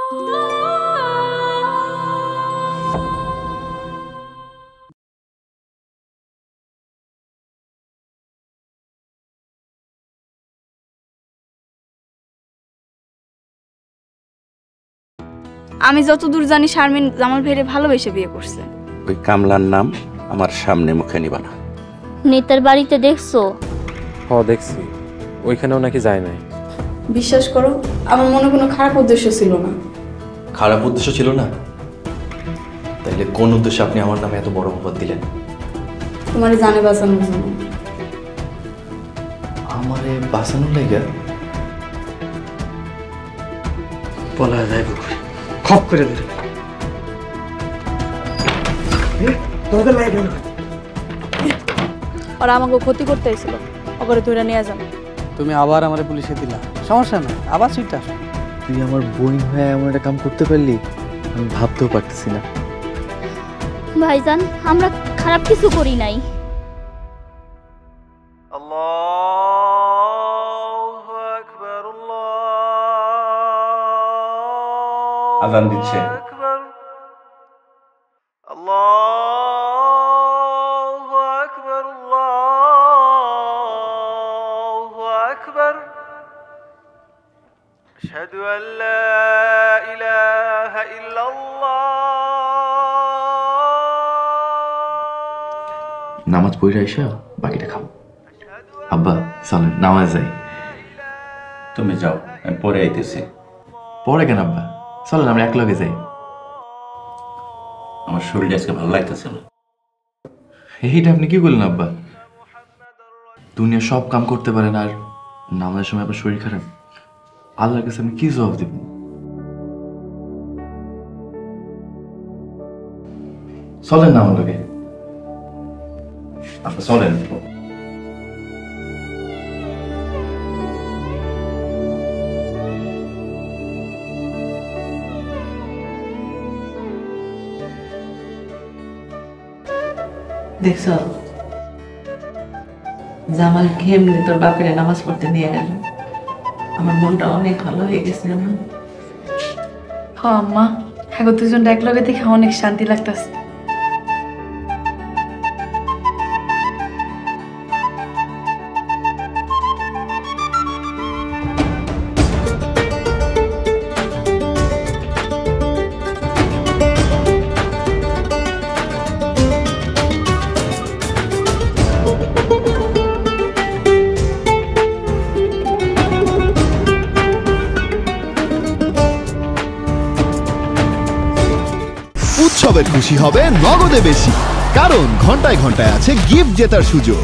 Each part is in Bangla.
আমি যতদূর জানি শারমিন জামাল ভাইরে ভালোবেসে বিয়ে করছে। ওই কামলার নাম আমার সামনে মুখে নিবা না। নেতার বাড়িতে দেখছো? দেখছি, ওইখানেও নাকি যায় নাই। বিশ্বাস করো, আমার মনে কোনো খারাপ উদ্দেশ্য ছিল না। খারাপ উদ্দেশ্য ছিল না? তাইলে কোন উদ্দেশ্যে আপনি আমার নামে এত বড় অপবাদ দিলেন? তোমারে জানে বাঁচানোর জন্য। আমারে বাঁচানোর লাইগা? বলা যায় বুকুর খপ করে দিল। ওরা আমাকে ক্ষতি করতে এসেছিল, ওকে ধরে নিয়ে যান। তুমি আবার আমারে পুলিশে দিলা, সমস্যা নাই, আবার সুইট আসো। তুই আমার বোন হয়ে এমন একটা কাম করতে পারলি, আমি ভাবতেও পারতেছি না। ভাইজান, আমরা খারাপ কিছু করি নাই। আজান দিচ্ছে। أشهد أن لا إله إلا الله। নামাজ পড়ে আইসা বাকিটা খাবো। আব্বা চলেন নামাজ যাই। তুমি যাও, আমি পরে আইতেছি। পরে কেন আব্বা, চলেন আমরা একলগে যাই। আমার শরীরটা আজকে ভালো লাগতেছে না। এইটা আপনি কি বললেন আব্বা? দুনিয়া সব কাম করতে পারেন আর নামাজের সময় আপনার শরীর খারাপ? আল্লাহর কাছে আমি কি জবাব দেব? চলেন না আমার লোকে, আপনি চলেন। দেখছ জামাল কেমনি তোর বাপের নামাজ পড়তে নিয়ে গেল, আমার মনটা অনেক ভালো হয়ে গেছে। আমার হ্যাঁ আম্মা, এখন দুজন একলগে দেখে অনেক শান্তি লাগতেছে। উৎসবের খুশি হবে নগদে বেশি, কারণ ঘন্টায় ঘন্টায় আছে গিফট জেতার সুযোগ।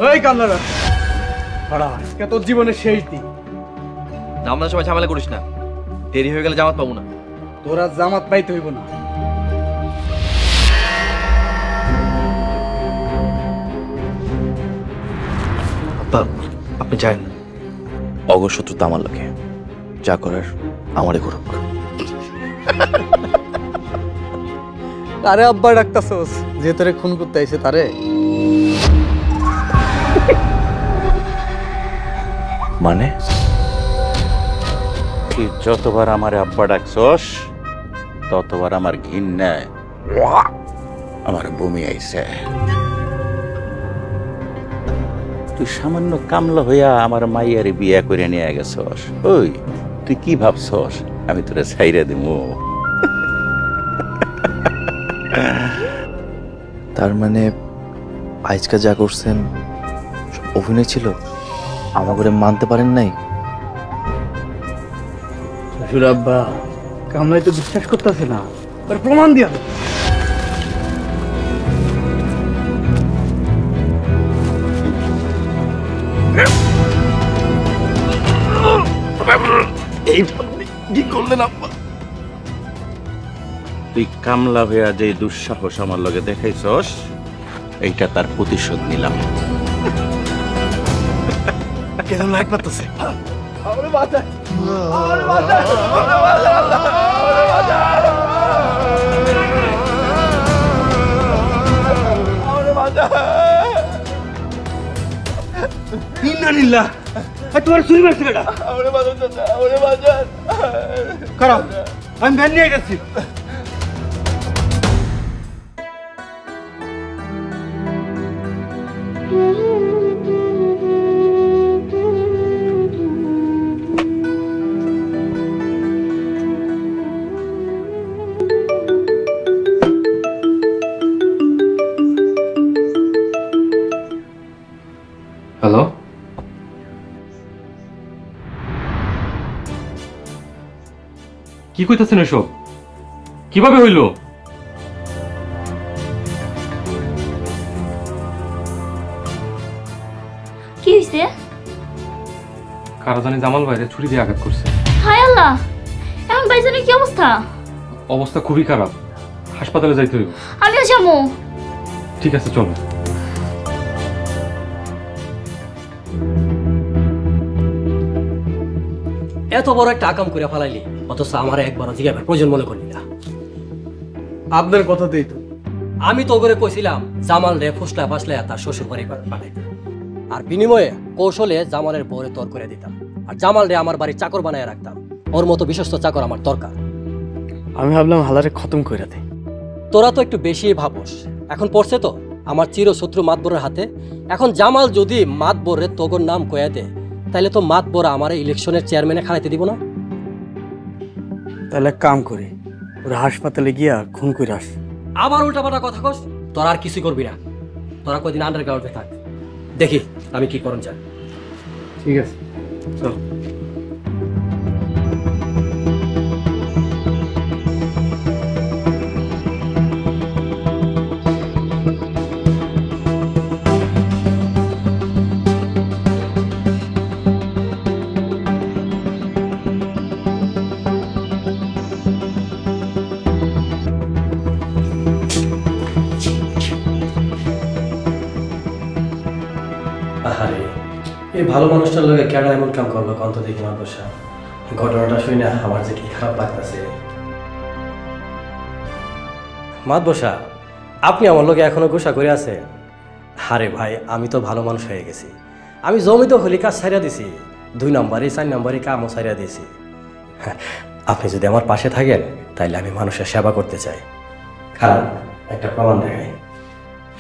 ওই কামলারা ভাড়া, আজকে তোর জীবনের শেষ দিন। নামাজের সময় ঝামেলা করিস না, দেরি হয়ে গেলে জামাত পাবো না। তোরা জামাত পাইতে হইব না। আব্বা আপনি যান, অগশত্রুতা আমার লোকে, যা করার আমারে করুক। আরে আব্বা ডাকতাছস, যে তোরে খুন করতে আইছে তারে? মানে তুই যতবার আমার আব্বা ডাকছস ততবার আমার ঘৃণায় আমার বমি আইছে। তুই সামান্য কামলা হইয়া আমার মাইয়ারে বিয়া করে নিয়ে গেছস। ওই তুই কি ভাবছস আমি তোরে ছাইরা দিমু? তার মানে আজকা যা করছেন অভিনয় ছিল, আমাকে মানতে পারেন নাই? শ্বশুর আব্বা কামলাই তো বিশ্বাস করতেছে না, প্রমাণ দিয়া কি করলেন আব্বা? তুই কামলা হইয়া যে দুঃসাহস আমার লগে দেখাইছস, এইটা তার প্রতিশোধ নিলাম। কেমন লাগ পারতেছে? ইন্নালিল্লাহ তোমার চুরি মারছে কেটা খারাপ আমি ভ্যান নিয়ে গেছি হ্যালো, কি কইতাছেন এসব? কিভাবে হইল? কি হইছে? কারা জানি জামাল ভাইরে ছুরি দিয়ে আঘাত করছে। হায় আল্লাহ, এখন ভাইজানের কি অবস্থা? অবস্থা খুবই খারাপ, হাসপাতালে যাইতে হইব। আমিও যাবো। ঠিক আছে, চলো। এত বড় একটা আকাম করে ফেলাইলি, অথচ আমার একবারও জিজ্ঞাসার প্রয়োজন মনে করলি না। আপনার কথাতেই তো আমি তো করে কইছিলাম জামাল রে ফুসলা ফাসলা তার শ্বশুর বাড়ি পাঠাইতে, আর বিনিময়ে কৌশলে জামালের বউরে তর করে দিতাম, আর জামাল রে আমার বাড়ির চাকর বানায় রাখতাম। ওর মতো বিশ্বস্ত চাকর আমার দরকার। আমি ভাবলাম হালারে খতম কইরা দেই। তোরা তো একটু বেশি ভাবস। এখন পড়ছে তো আমার চিরশত্রু মাতবরের হাতে। এখন জামাল যদি মাতবরে তোগর নাম কয়া দেয়, তাহলে তো মাতবর আমার ইলেকশনের চেয়ারম্যানে খাড়াইতে দিব না। তাহলে কাম করি, ওরা হাসপাতালে গিয়া খুন করে আস। আবার উল্টাপাল্টা কথা কস, তোরা আর কিছু করবি না। তোরা কয়দিন আন্ডারগ্রাউন্ডে থাক, দেখি আমি কি করুন চাই। ঠিক আছে, চল। আহারে, এই ভালো মানুষটার লোকে কেডা এমন কাম করলো কন্ত দেখি না বসা। ঘটনাটা শুই না আমার যে কি খারাপ লাগতেছে। মাত বসা, আপনি আমার লোকে এখনো গোসা করে আছে? আরে ভাই, আমি তো ভালো মানুষ হয়ে গেছি। আমি জমিতে হলি কাজ ছাইরা দিছি, 2 নম্বরে 4 নম্বরে কামও ছাইরা দিছি। আপনি যদি আমার পাশে থাকেন তাইলে আমি মানুষের সেবা করতে চাই। কারণ একটা প্রমাণ দেখাই।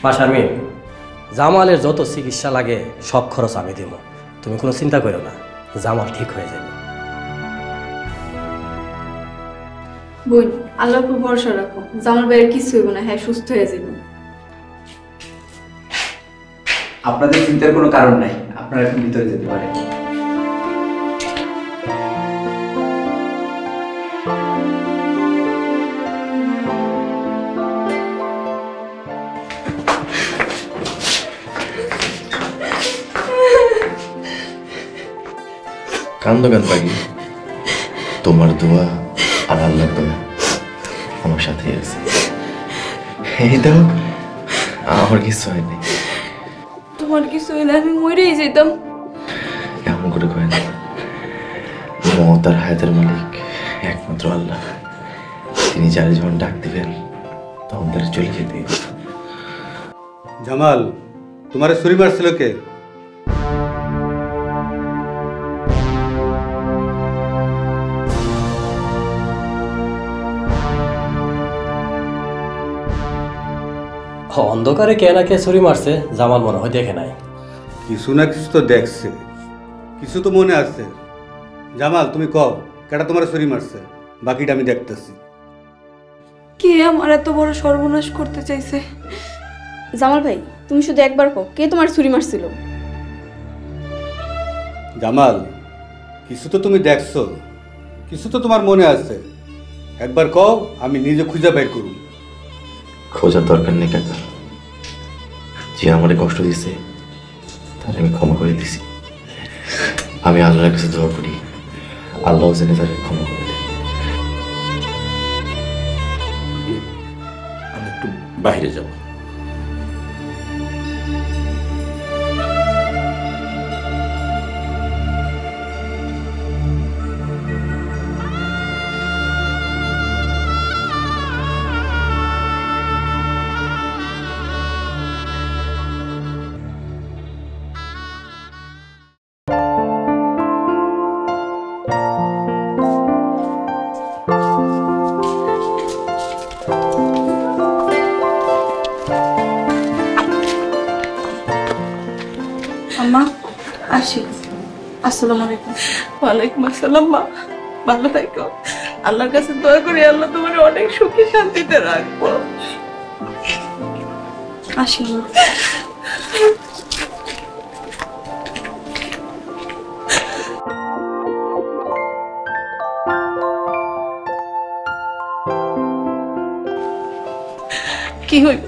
বাসার মেয়ে, জামালের যত চিকিৎসা লাগে সব খরচ আমি দিব, তুমি কোনো চিন্তা করো না, জামাল ঠিক হয়ে যাবে। বোন, আল্লাহর উপর ভরসা রাখো, জামাল ভাইয়ের কিছু হইব না, হ্যাঁ সুস্থ হয়ে যাবে। আপনাদের চিন্তার কোনো কারণ নাই, আপনারা এখন ভিতরে যেতে পারেন। কান্দ গান পাগি, তোমার দোয়া আর আল্লাহর দোয়া আমার সাথে আছে। এই দাও, আমার কিছু হয়নি। তোমার কিছু হইলে আমি মরেই যেতাম। এমন করে কয় না, মত আর হায়াতের মালিক একমাত্র আল্লাহ। তিনি যারা যখন ডাক দিবেন তখন তারা চলে যেতে। জামাল, তোমার ছুরি মারছিল কে? অন্ধকারে কে না কে ছুরি মারছে জামাল মনে হয় দেখে নাই। কিছু না কিছু তো দেখছে, কিছু তো মনে আছে। জামাল, তুমি কও কেটা তোমার ছুরি মারছে, বাকিটা আমি দেখতেছি। কে আমার এত বড় সর্বনাশ করতে চাইছে? জামাল ভাই, তুমি শুধু একবার কও, কে তোমার ছুরি মারছিল? জামাল, কিছু তো তুমি দেখছো, কিছু তো তোমার মনে আছে। একবার কও, আমি নিজে খুঁজে বের করুন। খোঁজার দরকার নেই কাকা, যে আমারে কষ্ট দিছে তার আমি ক্ষমা করে দিছি। আমি আল্লাহর কাছে দোয়া করি, আল্লাহ জেনে তাকে ক্ষমা করে দেয়। আমি একটু বাইরে যাব। আম্মা আসি। আসসালামু আলাইকুম। ওয়ালাইকুম আসসালাম মা, ভালো থাকো। আল্লাহর কাছে দোয়া করি আল্লাহ তোমার অনেক সুখী শান্তিতে রাখবো। আসি আম্মা। কি হইব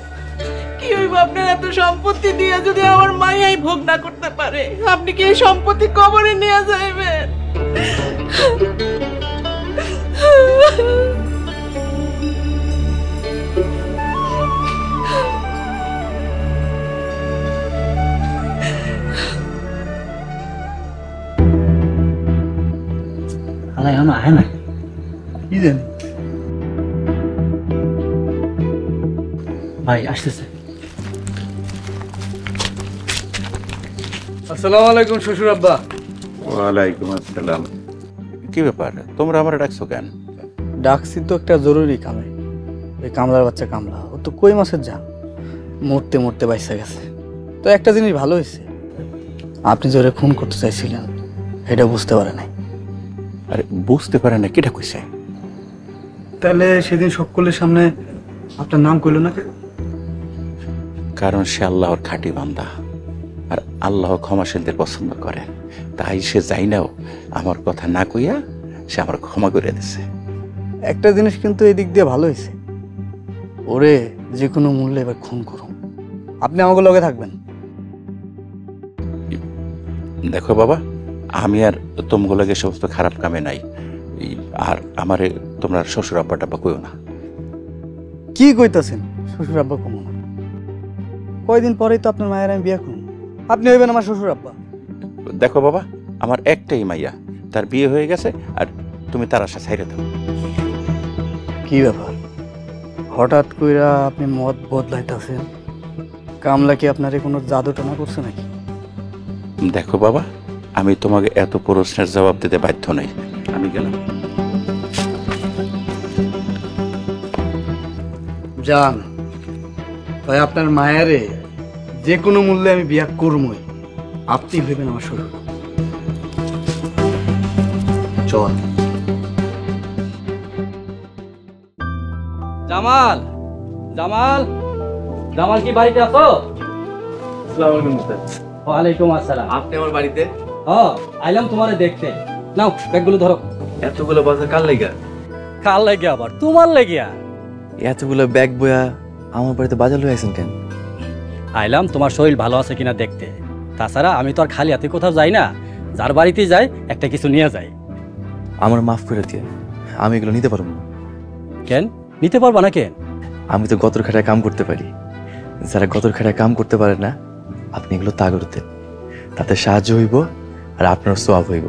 কি হইব আপনার এত সম্পত্তি দিয়ে যদি আমার মায়াই ভোগ না করতে পারে? আপনি কি এই সম্পত্তি কবরে নিয়ে যাইবেন? আলাই এখন আহে না কি জানি। ভাই আসতেছে। আসসালামু আলাইকুম শ্বশুর আব্বা। ওয়ালাইকুম আসসালাম। কি ব্যাপার, তোমরা আমার ডাকছো কেন? ডাকছি তো একটা জরুরি কামে। ওই কামলার বাচ্চা কামলা, ও তো কই মাছের জান, মরতে মরতে বাইসা গেছে। তো একটা জিনিস ভালো হয়েছে, আপনি জোরে খুন করতে চাইছিলেন এটা বুঝতে পারে নাই। আরে বুঝতে পারে না কেটা কইছে? তাহলে সেদিন সকলের সামনে আপনার নাম কইল না? কারণ সে আল্লাহর খাঁটি বান্দা, আর আল্লাহ ক্ষমাশীলদের পছন্দ করে। তাই সে যাই নাও আমার কথা না কইয়া সে আমার ক্ষমা করে দিছে। একটা জিনিস কিন্তু এই দিক দিয়ে ভালো হয়েছে, ওরে যে কোনো মূল্যে এবার খুন করুন। আপনি আমাকে লগে থাকবেন। দেখো বাবা, আমি আর তোমগুলোকে সমস্ত খারাপ কামে নাই, আর আমারে তোমরা শ্বশুর আব্বা টাব্বা কইও না। কি কইতাছেন শ্বশুর আব্বা কমো না? কয়দিন পরেই তো আপনার মায়ের আমি বিয়ে করুন, আপনি হইবেন আমার শ্বশুর আব্বা। দেখো বাবা, আমার একটাই মাইয়া, তার বিয়ে হয়ে গেছে, আর তুমি তার আশা ছাইরে দাও। কি ব্যাপার, হঠাৎ কইরা আপনি মত বদলাইতেছেন? কামলা কি আপনারে কোনো জাদু টানা করছে নাকি? দেখো বাবা, আমি তোমাকে এত প্রশ্নের জবাব দিতে বাধ্য নই, আমি গেলাম। যান ভাই, আপনার মায়ারে যে কোনো মূল্যে আমি বিয়া করবই। আপনি ভেবেন আমার শ্বশুর। চল। জামাল, জামাল, জামাল কি বাড়িতে আছো? আসসালামু আলাইকুম স্যার। ওয়ালাইকুম আসসালাম। আপনি আমার বাড়িতে? আইলাম তোমারে দেখতে। নাও ব্যাগগুলো ধরো। এতগুলো বাজার কার লেগা? কার লাগে আবার? তোমার লাগিয়া। এতগুলো ব্যাগ বয়া আমার বাড়িতে বাজার লয়ে আছেন কেন? আইলাম তোমার শরীর ভালো আছে কিনা দেখতে। তাছাড়া আমি তো আর খালি হাতে কোথাও যাই না, যার বাড়িতেই যাই একটা কিছু নিয়ে যাই। আমার মাফ করে দিয়ে, আমি এগুলো নিতে পারবো না। কেন নিতে পারবা না? কেন? আমি তো গতর খাটায় কাম করতে পারি, যারা গতর খাটায় কাম করতে পারে না, আপনি এগুলো তা করতে, তাতে সাহায্য হইব আর আপনার সওয়াব হইব।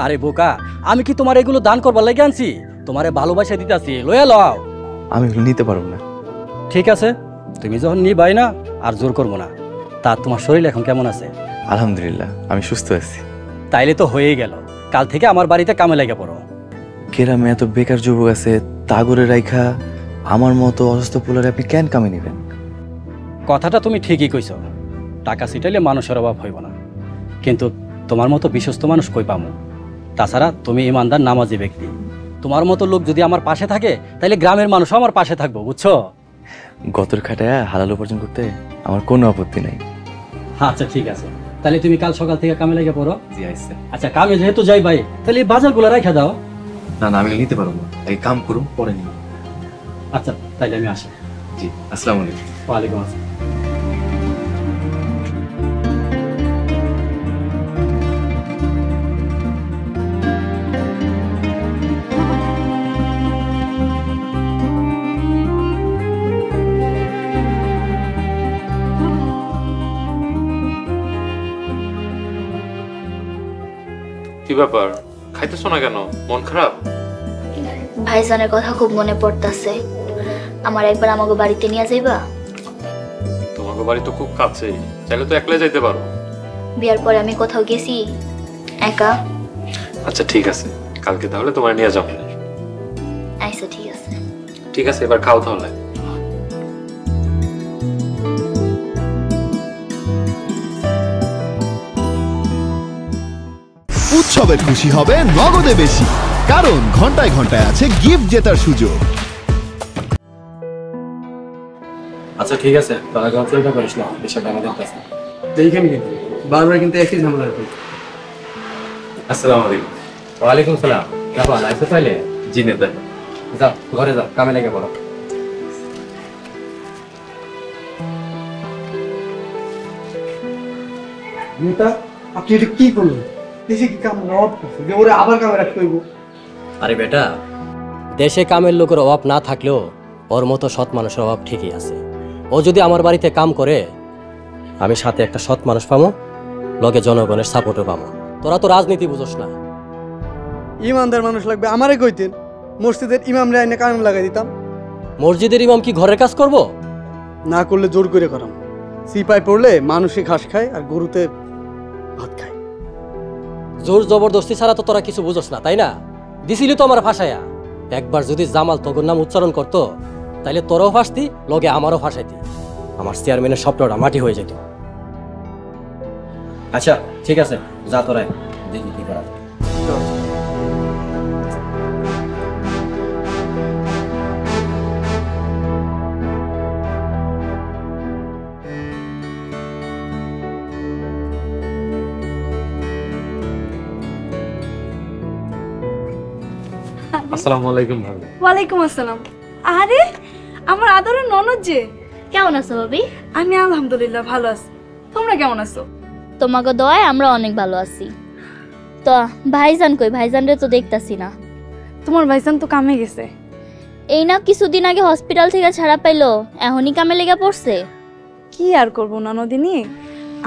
আরে বোকা, আমি কি তোমার এগুলো দান করবার লাগে আনছি? তোমারে ভালোবাসা দিতেছি, লয়া লও। আমি এগুলো নিতে পারবো না। ঠিক আছে, তুমি যখন নিবাই না আর জোর করবো না। তা তোমার শরীর এখন কেমন আছে? আলহামদুলিল্লাহ, আমি সুস্থ আছি। তাইলে তো হয়েই গেল, কাল থেকে আমার বাড়িতে কামে লেগে পড়ো। গ্রামে এত বেকার যুবক আছে, তাগরে রাইখা আমার মতো অসুস্থ পোলারে আপনি কেন কামে নেবেন? কথাটা তুমি ঠিকই কইছো, টাকা ছিটাইলে মানুষের অভাব হইব না, কিন্তু তোমার মতো বিশ্বস্ত মানুষ কই পামু? তাছাড়া তুমি ইমানদার নামাজি ব্যক্তি, তোমার মতো লোক যদি আমার পাশে থাকে তাহলে গ্রামের মানুষও আমার পাশে থাকবো, বুঝছো? গতর খাটায় হালাল উপার্জন করতে আমার কোনো আপত্তি নাই। আচ্ছা ঠিক আছে, তাহলে তুমি কাল সকাল থেকে কামে লেগে পড়ো। জি আইছে। আচ্ছা কামে যেহেতু যাই ভাই, তাহলে এই বাজারগুলো রাখা দাও। না না, আমি নিতে পারবো না, এই কাম করুন পরে নিব। আচ্ছা তাইলে আমি আসি। জি, আসসালামু আলাইকুম। ওয়ালাইকুম আসসালাম। কি ব্যাপার, খাইতেছো না কেন? মন খারাপ? ভাইজানের কথা খুব মনে পড়তাছে। আমার একবার আমাকে বাড়িতে নিয়ে যাইবা? তোমাকে বাড়ি তো খুব কাছেই, চাইলে তো একলা যাইতে পারো। বিয়ার পরে আমি কোথাও গেছি একা? আচ্ছা ঠিক আছে, কালকে তাহলে তোমার নিয়ে যাও। আচ্ছা ঠিক আছে। ঠিক আছে, এবার খাও তাহলে। উৎসবের খুশি হবে নগদে বেশি, কারণ ঘন্টায় ঘন্টায় আছে গিফট জেতার সুযোগ। আচ্ছা ঠিক আছে, তোরা কোনো চিন্তা করিস না, বিষয়টা আমি দেখতেছি। দেখেন কিন্তু বারবার কিন্তু একই ঝামেলা হবে। আসসালামু আলাইকুম। ওয়ালাইকুম সালাম। কেমন আছো তাহলে? জি নেতা। যাও ঘরে যাও, কামে লেগে পড়ো। নেতা, আপনি এটা কি করলেন? দেশে কি কাম অভাব করছে যে ওরে আবার কামে রাখতে হইব? আরে বেটা, দেশে কামের লোকের অভাব না থাকলেও ওর মতো সৎ মানুষের অভাব ঠিকই আছে। ও যদি আমার বাড়িতে কাম করে, আমি সাথে একটা সৎ মানুষ পাবো, লগে জনগণের সাপোর্টও পাবো। তোরা তো রাজনীতি বুঝোস না। ইমানদার মানুষ লাগবে আমারে কইতেন, মসজিদের ইমামরে আইনে কাম লাগাই দিতাম। মসজিদের ইমাম কি ঘরের কাজ করব? না করলে জোর করে করাম। সিপাই পড়লে মানুষে ঘাস খায় আর গরুতে ভাত খায়। জোর জবরদস্তি ছাড়া তো তোরা কিছু বুঝোস না, তাই না? দিছিলি তো আমার ফাঁসাইয়া। একবার যদি জামাল তোর নাম উচ্চারণ করতো, তাইলে তোরও ফাঁসতি, লগে আমারও ফাঁসাইতি। আমার চেয়ারম্যানের স্বপ্নটা মাটি হয়ে যেত। আচ্ছা ঠিক আছে, যা তোরাই দেখি কি করা যায়। আসসালামু আলাইকুম ভাবি। ওয়ালাইকুম আসসালাম। আরে আমার আদরের ননদ যে। কেমন আছো ভাবি? আমি আলহামদুলিল্লাহ ভালো আছি। তোমরা কেমন আছো? তোমাকে দয়ায় আমরা অনেক ভালো আছি। তো ভাইজান কই? ভাইজানরে তো দেখতাছি না। তোমার ভাইজান তো কামে গেছে। এই না কিছুদিন আগে হসপিটাল থেকে ছাড়া পাইলো, এখনই কামে লেগে পড়ছে। কি আর করবো ননদিনী,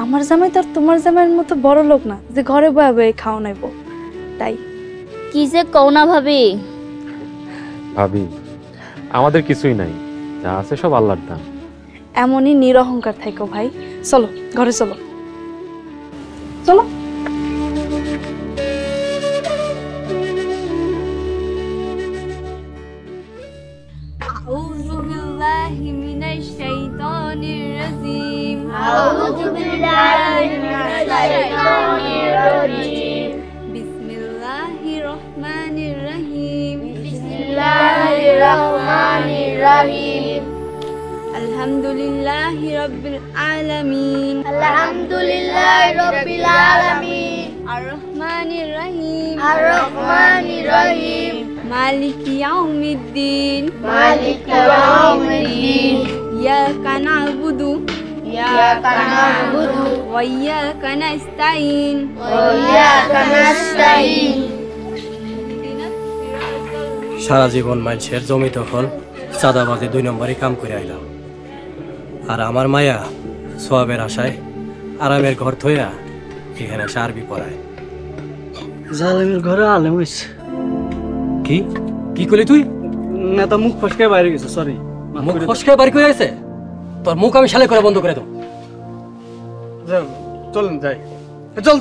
আমার জামাই তো আর তোমার জামাইয়ের মতো বড় লোক না যে ঘরে বয়ে বয়ে খাওয়া নাইব। তাই কি যে কও না ভাবি। ভাবি, আমাদের কিছুই নাই, যা আছে সব আল্লাহর দান। এমনই নিরহংকার থাকো ভাই। চলো ঘরে চলো, চলো। আউযু বিল্লাহি মিনাশ শাইতানির রাজিম। আউযু বিল্লাহি মিনাশ শাইতানির রাজিম। বিসমিল্লাহির রহমানির রহিম। বিসমিল্লাহির রহমানির রহিম। আলহামদুলিল্লাহি রাব্বিল আলামিন। আলহামদুলিল্লাহি রাব্বিল আলামিন। আর রহমানির রহিম। আর রহমানির রহিম। মালিকি ইয়াউমিদ্দিন। মালিকি ইয়াউমিদ্দিন। ইয়াকা না'বুদু ইয়াকা না'বুদু ওয়া ইয়াকা নাস্তাইন। ওয়া ইয়াকা নাস্তাইন। সারা জীবন মানুষের জমি দখল, চাঁদাবাজি 2 নম্বরই কাম করে আইলাম। আর আমার মায়া সোয়াবের আশায় আরামের ঘর থইয়া এখানে এসে আরবি পড়ায়। জালেমের ঘরে আলেম হইছে। কি কি করলি তুই? নেতা মুখ ফসকে বাইরে গেছে, সরি। মুখ ফসকে বাড়ি করে গেছে? তোর মুখ আমি শালে করে বন্ধ করে দেব। চলেন যাই, চল।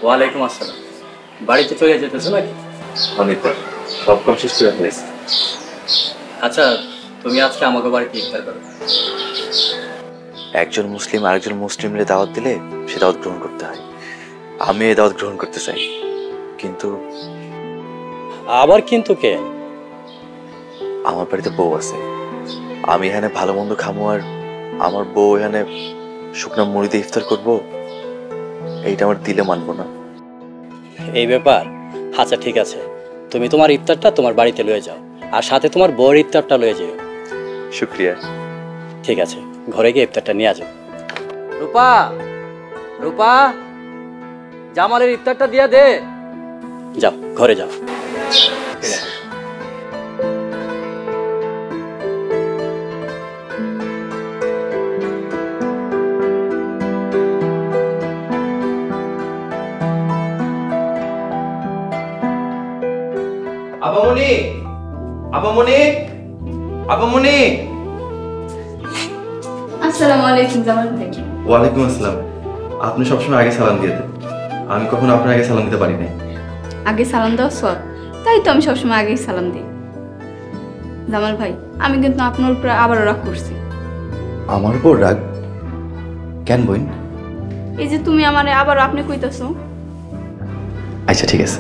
ওয়ালাইকুম আসসালাম। বাড়িতে চলে যেতেছো নাকি? সব কাম শেষ করে ফেলেছি। আচ্ছা, তুমি আজকে আমাকে বাড়িতে ইফতার করো। একজন মুসলিম আরেকজন মুসলিমরে দাওয়াত দিলে সে দাওয়াত গ্রহণ করতে হয়। আমি এই দাওয়াত গ্রহণ করতে চাই, কিন্তু আবার কিন্তু কে? আমার বাড়িতে বউ আছে। আমি এখানে ভালো মন্দ খামো আর আমার বউ এখানে শুকনো মুড়ি দিয়ে ইফতার করবো, এইটা আমার দিলে মানবো না। এই ব্যাপার? আচ্ছা ঠিক আছে, তুমি তোমার ইফতারটা তোমার বাড়িতে লয়ে যাও, আর সাথে তোমার বউর ইফতারটা লয়ে যেও। শুক্রিয়া। ঠিক আছে, ঘরে গিয়ে ইফতারটা নিয়ে আসো। রূপা, রূপা, জামালের ইফতারটা দিয়া দে। যাও ঘরে যাও। আপামনি, আপামনি, আপামনি, আসসালামু আলাইকুম জামাল ভাই। ওয়ালাইকুম আসসালাম। আপনি সবসময় আগে সালাম দিয়ে দেন, আমি কখনো আপনার আগে সালাম দিতে পারি না। আগে সালাম দেওয়া সৎ, তাই তো আমি সবসময় আগেই সালাম দিই। জামাল ভাই, আমি কিন্তু আপনার উপর আবারও রাগ করছি। আমার উপর রাগ কেন বোন? এই যে তুমি আমারে আবার আপনি কইতাছো। আচ্ছা ঠিক আছে,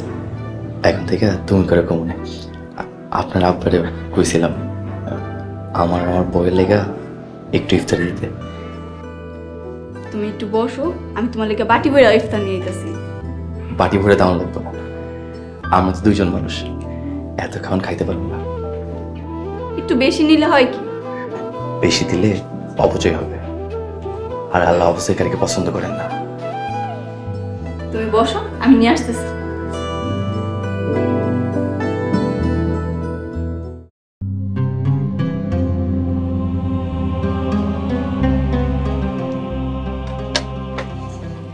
এখন থেকে তুমি করে কমনে। আপনার আব্বারে কইছিলাম আমার বইয়ের লেগা একটু ইফতার দিতে। তুমি একটু বসো, আমি তোমার লেগে বাটি ভরে ইফতার নিয়ে আইতাছি। বাটি ভরে দাম লাগতো না, আমরা তো দুইজন মানুষ, এত খাওয়ান খাইতে পারবো না। একটু বেশি নিলে হয় কি? বেশি দিলে অপচয় হবে, আর আল্লাহ অপচয়কারীকে পছন্দ করেন না। তুমি বসো, আমি নিয়ে আসতেছি।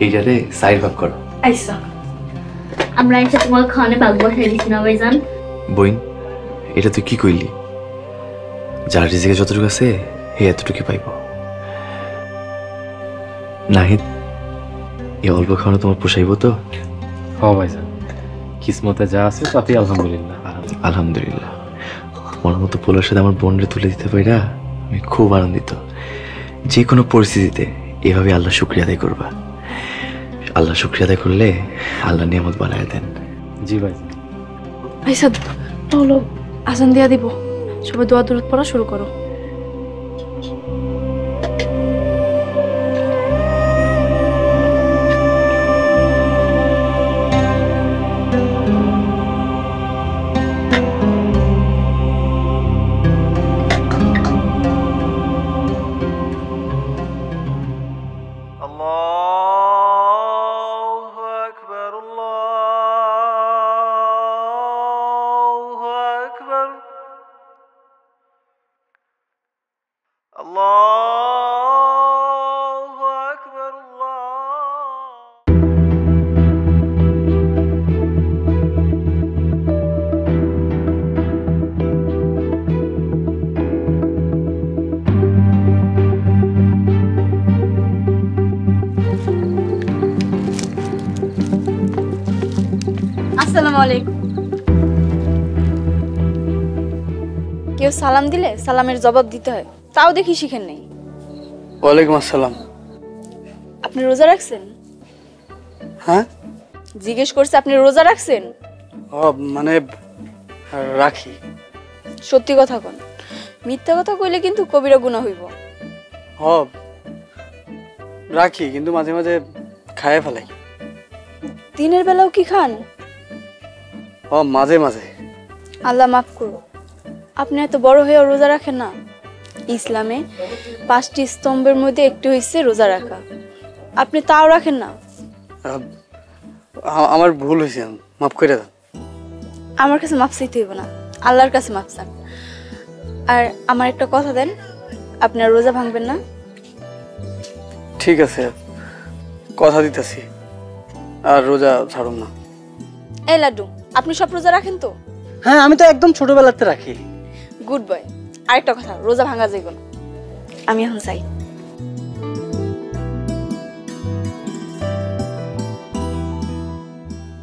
এইটারে সাইড ভাগ করো। আইসা আমরা এসে তোমার খাওয়ানে ভাগ বসাই দিছি না ভাইজান? বইন, এটা তুই কি কইলি? যার রিজিকে যতটুকু আছে হে এতটুকু পাইব। নাহিদ, এই অল্প খাওয়ানো তোমার পোষাইব তো? হ ভাইজান, কিসমতে যা আছে তাতে আলহামদুলিল্লাহ। আলহামদুলিল্লাহ। আমার মতো পোলার সাথে আমার বোনরে তুলে দিতে পারি না, আমি খুব আনন্দিত। যে কোনো পরিস্থিতিতে এভাবে আল্লাহ শুক্রিয়া আদায় করবা। আল্লাহ শুক্রিয়া আদায় করলে আল্লাহ নিয়ামত বানায় দেন। জি ভাইজান। আইসা চলো আজান দিয়া দিব, সবাই দোয়া দরুদ পড়া শুরু করো। আসসালামু আলাইকুম। কেউ সালাম দিলে সালামের জবাব দিতে হয়, তাও দেখি শিখেন নাই। ওয়ালাইকুম আসসালাম। আপনি রোজা রাখছেন? হ্যাঁ, জিজ্ঞেস করছে আপনি রোজা রাখছেন? ও মানে রাখি। সত্যি কথা কোন, মিথ্যা কথা কইলে কিন্তু কবিরা গুনাহ হইব। হ রাখি, কিন্তু মাঝে মাঝে খায় ফেলাই। দিনের বেলাও কি খান? ও মাঝে মাঝে। আল্লাহ মাফ করো, আপনি এত বড় হয়েও রোজা রাখেন না। ইসলামে 5টি স্তম্ভের মধ্যে একটি হইছে রোজা রাখা, আপনি তাও রাখেন না। আমার ভুল হয়েছে, মাফ করে দেন। আমার কাছে মাফ চাইতে হইব না, আল্লাহর কাছে মাফ চান। আর আমার একটা কথা দেন, আপনার রোজা ভাঙবেন না? ঠিক আছে, কথা দিতেছি, আর রোজা ছাড়ুন না। এই লাড্ডু, আপনি সব রোজা রাখেন তো? হ্যাঁ, আমি তো একদম ছোটবেলাতে রাখি। Good boy. আরেকটা কথা, রোজা ভাঙা যাইব না। আমি এখন চাই।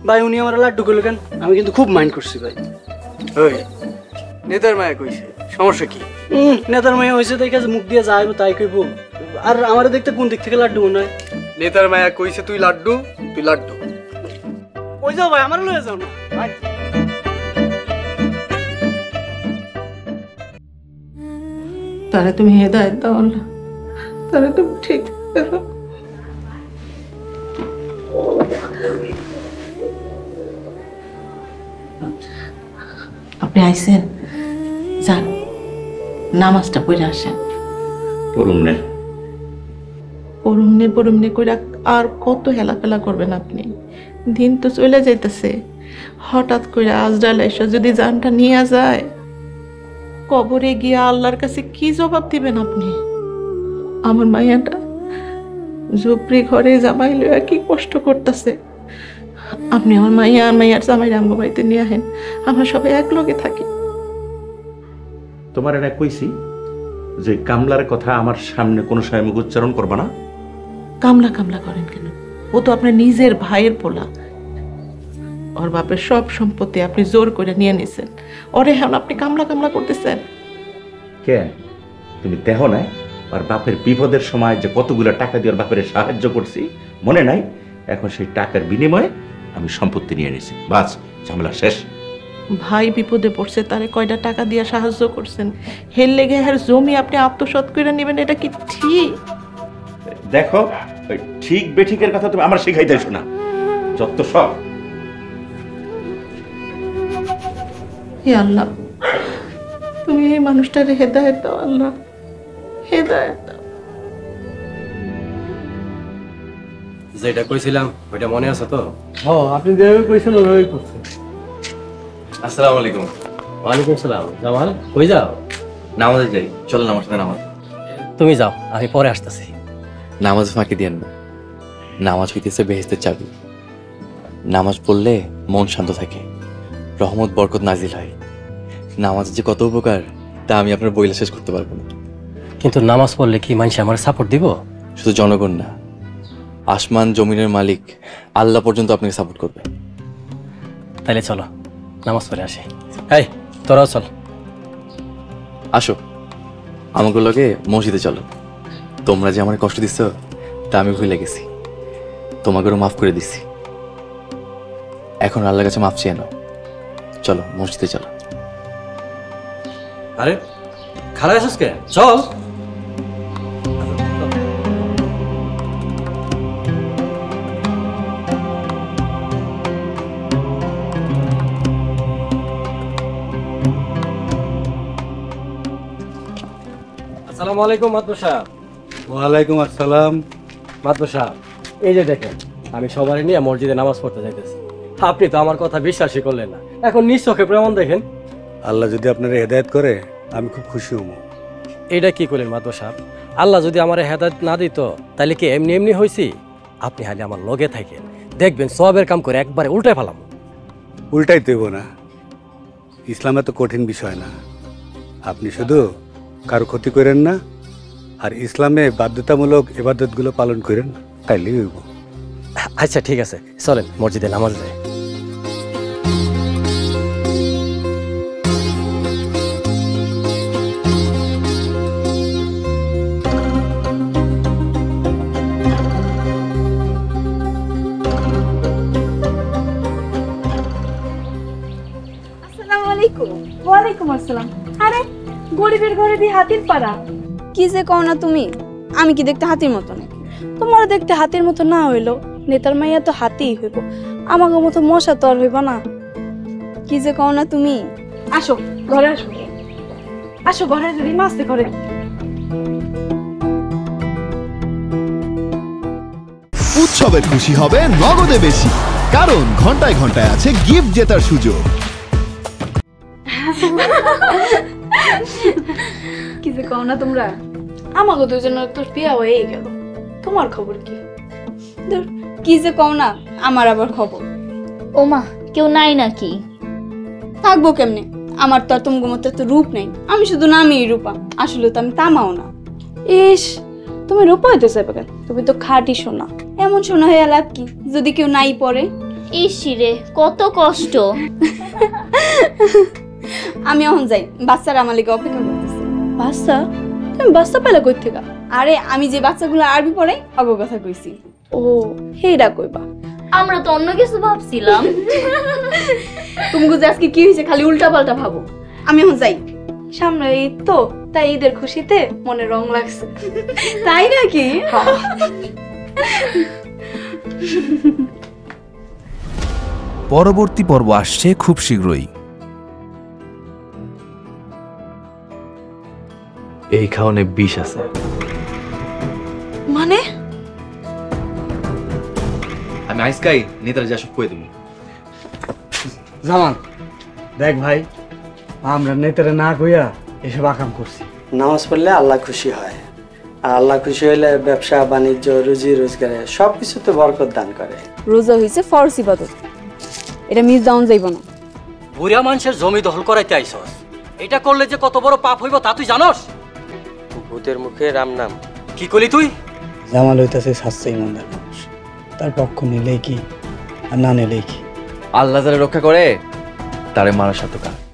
ভাই, উনি আমার লাড্ডু করলো কেন? আমি কিন্তু খুব মাইন্ড করছি ভাই। ওই নেতার মায়া কইছে, সমস্যা কি? নেতার মায়া হয়েছে দেখে মুখ দিয়ে যাইব তাই কইব, আর আমার দেখতে কোন দিক থেকে লাড্ডু মনে হয়? নেতার মায়া কইছে তুই লাড্ডু, তুই লাড্ডু। ওই যাও ভাই, আমার লয়ে যাও না ভাই। তারা তুমি হেদায়েত দাও না, তারা তুমি ঠিক করো। আপনি আইছেন, যান নামাজটা পড়ে আসেন। পড়ুমনে কইরা আর কত হেলাফেলা করবেন আপনি? দিন তো চলে যাইতেছে, হঠাৎ করে আজরাইল এসে যদি জানটা নিয়ে যায়, কবরে গিয়ে আল্লাহর কাছে কি জবাব দিবেন আপনি? আমার মাইয়াটা ঝুপড়ি ঘরে জামাই লইয়া কি কষ্ট করতেছে। আপনি আমার মাইয়া আর মাইয়ার জামাই রামগো বাড়িতে নিয়ে আহেন, আমরা সবাই এক লগে থাকি। তোমার এটা কইছি যে কামলার কথা আমার সামনে কোনো সময় মুখ উচ্চারণ করবা না। কামলা কামলা করেন কেন? ও তো আপনার নিজের ভাইয়ের পোলা। ওর বাপের সব সম্পত্তি আপনি জোর করে নিয়ে নিছেন, ওরে এখন আপনি কামলা কামলা করতেছেন। কেন তুমি দেখো না আর বাপের বিপদের সময় যে কতগুলো টাকা দিয়ে ওর বাপের সাহায্য করছি, মনে নাই? এখন সেই টাকার বিনিময়ে আমি সম্পত্তি নিয়ে নিয়েছি, বাস ঝামেলা শেষ। ভাই বিপদে পড়ছে, তারে কয়টা টাকা দিয়ে সাহায্য করছেন, হেল লেগে আর জমি আপনি আত্মসাৎ করে নেবেন, এটা কি ঠিক? দেখো ওই ঠিক বেঠিকের কথা তুমি আমার শেখাইতেছো না, যত সব। হে আল্লাহ, তুমি এই মানুষটারে হেদায়েত দাও আল্লাহ, হেদায়েত দাও। যেটা কইছিলাম ওইটা মনে আছে তো? আপনি যেভাবে কইছেন ওইভাবেই করছেন। আসসালামু আলাইকুম। ওয়ালাইকুম সালাম। জামাল কই যাও? নামাজে যাই, চলেন আমার সাথে নামাজ। তুমি যাও, আমি পরে আসতেছি। নামাজ ফাঁকি দিয়েন না, নামাজ হইতেছে বেহেশতের চাবি। নামাজ পড়লে মন শান্ত থাকে, রহমত বরকত নাজিল হয়। নামাজের যে কত উপকার তা আমি আপনার বইলে শেষ করতে পারবো না। কিন্তু নামাজ পড়লে কি মানুষ আমার সাপোর্ট দিব? শুধু জনগণ না, আসমান জমিনের মালিক আল্লাহ পর্যন্ত আপনাকে সাপোর্ট করবে। তাহলে চলো নামাজ পড়ে আসি। এই তোরাও চল। আসো আমাকে লগে মসজিদে চলো। তোমরা যে আমার কষ্ট দিচ্ছ তা আমি ভুলে গেছি, তোমাকেও মাফ করে দিছি। এখন আল্লাহর কাছে মাফ চেয়ে নাও। চলো মসজিদে চলো। আরে খারাপ আছিস কে? চল। আসসালামু আলাইকুম মাতবর সাহেব। ওয়ালাইকুম আসসালাম। মাতবর সাহেব, এই যে দেখেন আমি সবারই নিয়ে মসজিদে নামাজ পড়তে যাইতেছি। আপনি তো আমার কথা বিশ্বাসই করলেন না, এখন নিজ চোখে প্রমাণ দেখেন। আল্লাহ যদি আপনারা হেদায়েত করে আমি খুব খুশি হব। এইটা কি করলেন মাতবর সাহেব? আল্লাহ যদি আমার হেদায়েত না দিত তাহলে কি এমনি এমনি হয়েছি? আপনি হালি আমার লগে থাকেন, দেখবেন সবের কাম করে একবারে উল্টায় ফেলাম। উল্টাই দেব না, ইসলামে তো কঠিন বিষয় না। আপনি শুধু কারো ক্ষতি করেন না, আর ইসলামে বাধ্যতামূলক ইবাদতগুলো পালন করেন, তাইলেই হইব। আচ্ছা ঠিক আছে, চলেন মসজিদে নামাজ যাই। আসসালামু আলাইকুম। ওয়ালাইকুম আসসালাম। আরে গরিবের ঘরে দিয়ে হাতির পাড়া, কি যে কও না তুমি? আমি কি দেখতে হাতির মতো নাকি? তোমার দেখতে হাতির মতো না হইলো নেতার মাইয়া তো হাতিই হইব, আমাকে মতো মশা তো আর হইব না। কি যে কও না তুমি? আসো ঘরে, আসো আসো ঘরে, যদি মাসতে ঘরে। উৎসবের খুশি হবে নগদে বেশি, কারণ ঘন্টায় ঘন্টায় আছে গিফট জেতার সুযোগ। কি যে কও না তোমরা? আমাকে দুজনের তো বিয়া হয়েই গেল, তোমার খবর কি? ধুর, কি যে কও না, আমার আবার খবর। ওমা, কেউ নাই নাকি? থাকবো কেমনে? আমার তো আর তোমার মতো তো রূপ নেই, আমি শুধু নামই রূপা, আসলে তো আমি তামাও না। ইস, তুমি রূপা হইতে চাইবে কেন? তুমি তো খাঁটি সোনা। এমন সোনা হয়ে লাভ কি যদি কেউ নাই পড়ে? ইসিরে কত কষ্ট। আমি এখন যাই, বাচ্চারা আমার লিগে অপেক্ষা করতেছে। বাচ্চা? তুমি বাচ্চা পেলে কই থেকে? আরে আমি যে বাচ্চাগুলো আরবি পড়াই অগো কথা কইছি। ও হেইডা কইবা? আমরা তো অন্য কিছু ভাবছিলাম। তুমি যে আজকে কি হয়েছে খালি উল্টা পাল্টা ভাবো। আমি এখন যাই, সামনে ঈদ তো, তাই ঈদের খুশিতে মনে রং লাগছে। তাই নাকি? পরবর্তী পর্ব আসছে খুব শীঘ্রই। এই খাওয়ানে বিষ আছে। মানে? আমি আইসকাই নেতার যা সব কয়ে দেবো। জামান দেখ ভাই, আমরা নেতারে না কইয়া এসব আকাম করছি। নামাজ পড়লে আল্লাহ খুশি হয়, আর আল্লাহ খুশি হইলে ব্যবসা বাণিজ্য রুজি রোজগারে সবকিছুতে বরকত দান করে। রোজা হইছে ফরজ ইবাদত, এটা মিস ডাউন যাইব না। বুড়া মানুষের জমি দখল করাইতে আইছস, এটা করলে যে কত বড় পাপ হইব তা তুই জানোস? ভূতের মুখে রাম নাম। কি করলি তুই? জামাল হইতাছে সাচ্চা ইমানদার মানুষ, তার পক্ষ নিলেই কি আর না নিলেই কি। আল্লাহ যারা রক্ষা করে তারে মারা সাত কাজ।